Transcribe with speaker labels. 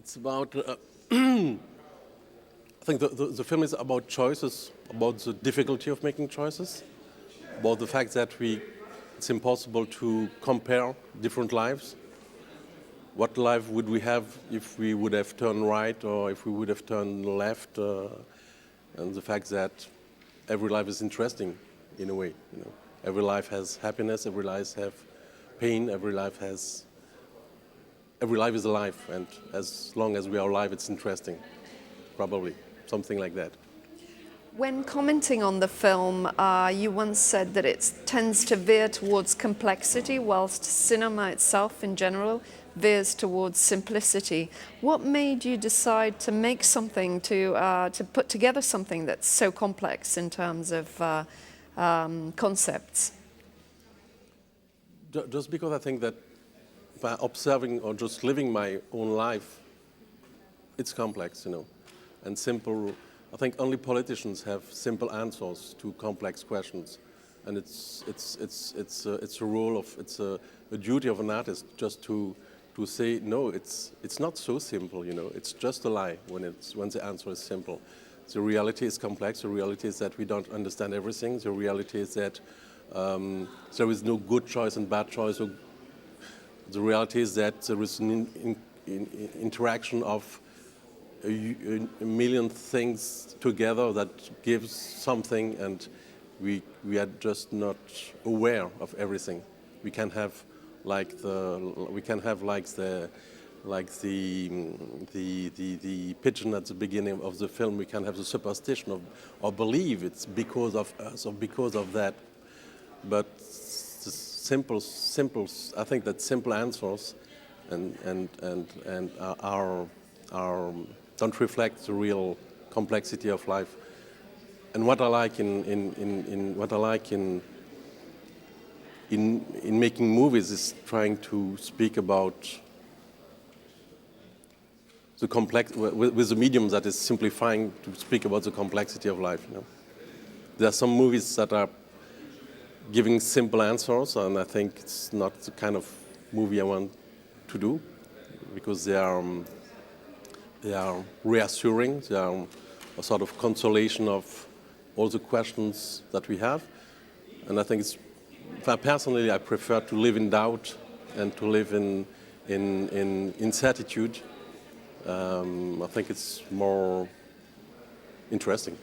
Speaker 1: It's about, I think the film is about choices, about the difficulty of making choices, about the fact that it's impossible to compare different lives. What life would we have if we would have turned right or if we would have turned left? And the fact that every life is interesting in a way. You know, every life has happiness, every life has pain, every life is alive, and as long as we are alive, it's interesting. Probably something like that.
Speaker 2: When commenting on the film, you once said that it tends to veer towards complexity, whilst cinema itself in general veers towards simplicity. What made you decide to make something, to put together something that's so complex in terms of concepts?
Speaker 1: Just because I think that by observing or just living my own life, it's complex, you know, and simple. I think only politicians have simple answers to complex questions, and it's a role of a duty of an artist just to say no, it's not so simple, you know. It's just a lie when the answer is simple. The reality is complex. The reality is that we don't understand everything. The reality is that there is no good choice and bad choice. The reality is that there is an interaction of a million things together that gives something, and we are just not aware of everything. We can have the pigeon at the beginning of the film. We can have the superstition of or believe it's because of us or because of that. But the simple. I think that simple answers and are don't reflect the real complexity of life. And what I like in making movies is trying to speak about the complex with the medium that is simplifying to speak about the complexity of life. You know, there are some movies that are giving simple answers, and I think it's not the kind of movie I want to do, because they are reassuring. They are a sort of consolation of all the questions that we have, and I think personally I prefer to live in doubt and to live in incertitude. I think it's more interesting.